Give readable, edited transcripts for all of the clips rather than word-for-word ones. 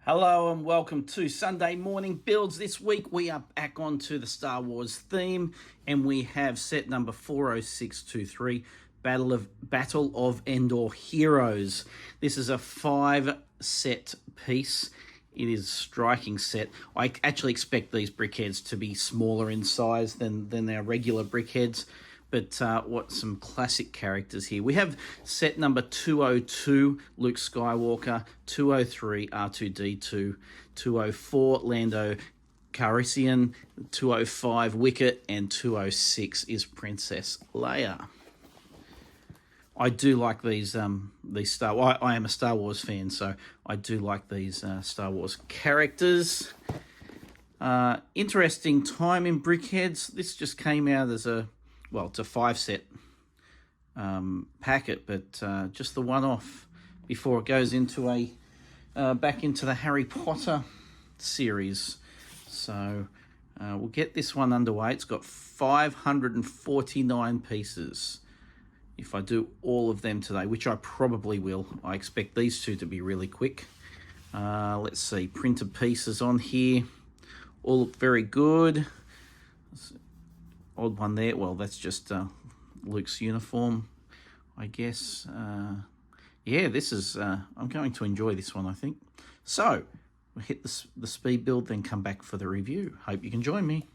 Hello and welcome to Sunday Morning Builds. This week we are back onto the Star Wars theme and we have set number 40623, Battle of Endor Heroes. This is a 5-set piece. It is a striking set. I actually expect these brickheads to be smaller in size than our regular brickheads. But what some classic characters here. We have set number 202, Luke Skywalker, 203, R2-D2, 204, Lando Calrissian, 205, Wicket, and 206 is Princess Leia. I do like these Star. I am a Star Wars fan, so I do like these Star Wars characters. Interesting time in brickheads. This just came out as it's a 5-set packet, but just the one-off before it goes into back into the Harry Potter series. So we'll get this one underway. It's got 549 pieces. If I do all of them today, which I probably will, I expect these two to be really quick. Let's see, printed pieces on here. All look very good. Odd one there. Well, that's just Luke's uniform, I guess. Yeah, this is... I'm going to enjoy this one, I think. So, we'll hit the speed build, then come back for the review. Hope you can join me.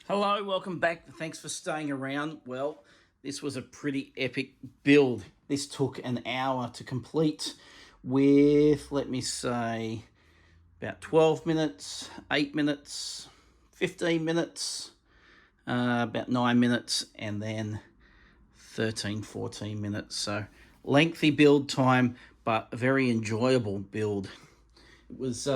Hello, welcome back. Thanks for staying around. Well, this was a pretty epic build. This took an hour to complete with, let me say, about 12 minutes, 8 minutes, 15 minutes, about 9 minutes, and then 13, 14 minutes. So lengthy build time, but a very enjoyable build. It was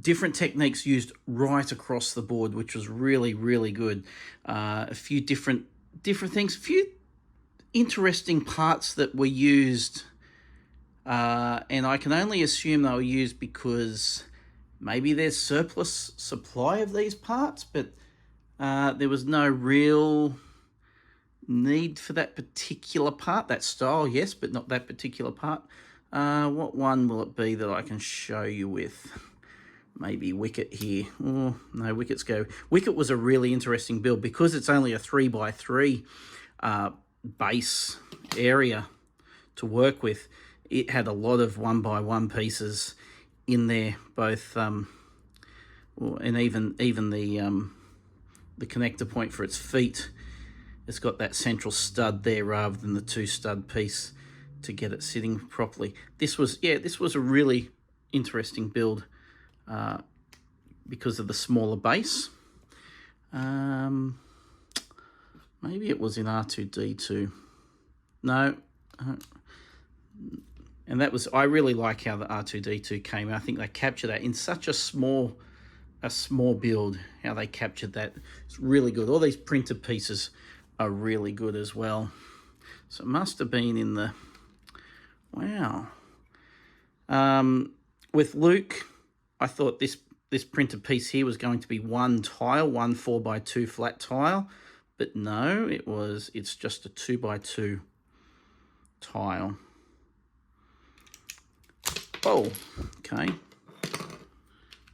different techniques used right across the board, which was really, really good. A few different things, a few interesting parts that were used, and I can only assume they were used because maybe there's surplus supply of these parts, but there was no real need for that particular part. That style, yes, but not that particular part. What one will it be that I can show you with? maybe Wicket here. Oh, no, Wicket's go. Wicket was a really interesting build because it's only a 3x3 base area to work with. It had a lot of 1x1 pieces in there, both and even the connector point for its feet. It's got that central stud there rather than the 2-stud piece to get it sitting properly. This was a really interesting build because of the smaller base. Maybe it was in R2-D2. No. And that was, I really like how the R2-D2 came out. I think they captured that in such a small build, how they captured that. It's really good. All these printed pieces are really good as well. So it must have been in the, wow. With Luke, I thought this printed piece here was going to be one tile, one 4x2 flat tile, but no, it's just a 2x2 tile. Oh, okay.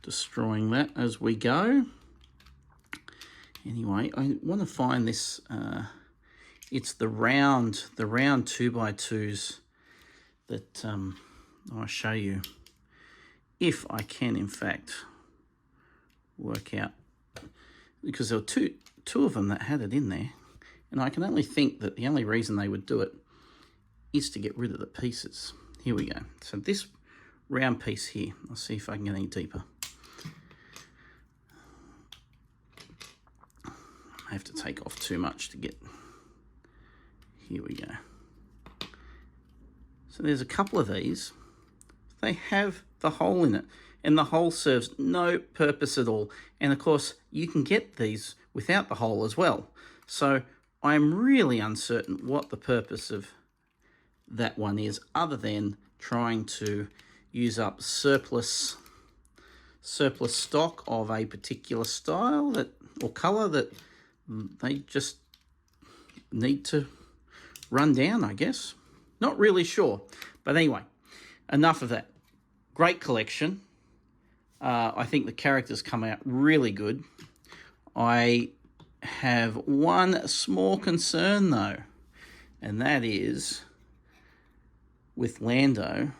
Destroying that as we go. Anyway, I want to find this. It's the round 2x2s that I'll show you if I can, in fact, work out, because there were two of them that had it in there, and I can only think that the only reason they would do it is to get rid of the pieces. Here we go. So this round piece here, I'll see if I can get any deeper. I have to take off too much to get, here we go. So there's a couple of these. They have the hole in it, and the hole serves no purpose at all. And of course, you can get these without the hole as well. So I'm really uncertain what the purpose of that one is, other than trying to use up surplus stock of a particular style or color that they just need to run down, I guess. Not really sure. But anyway, enough of that. Great collection. I think the characters come out really good. I have one small concern, though, and that is with Lando,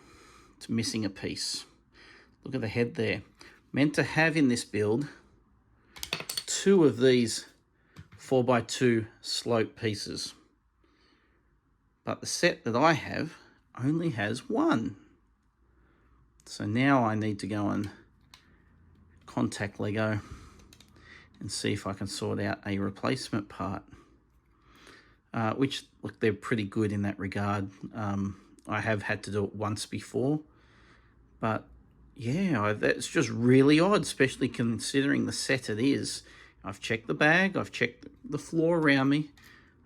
it's missing a piece. Look at the head there. Meant to have in this build 2 of these 4x2 slope pieces. But the set that I have only has 1. So now I need to go and contact Lego and see if I can sort out a replacement part. Which, look, they're pretty good in that regard. I have had to do it once before. But yeah, that's just really odd, especially considering the set it is. I've checked the bag, I've checked the floor around me.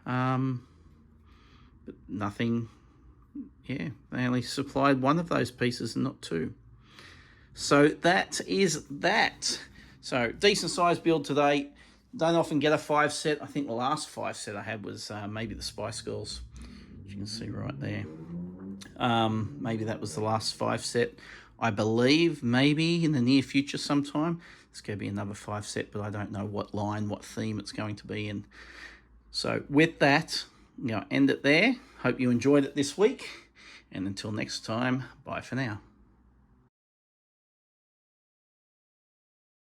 But nothing, yeah, they only supplied 1 of those pieces and not 2. So that is that. So decent sized build today. Don't often get a 5 set. I think the last 5 set I had was maybe the Spice Girls, which you can see right there. Maybe that was the last 5 set. I believe maybe in the near future sometime there's going to be another 5 set, but I don't know what line, what theme it's going to be in. So with that, end it there. Hope you enjoyed it this week, and until next time, bye for now.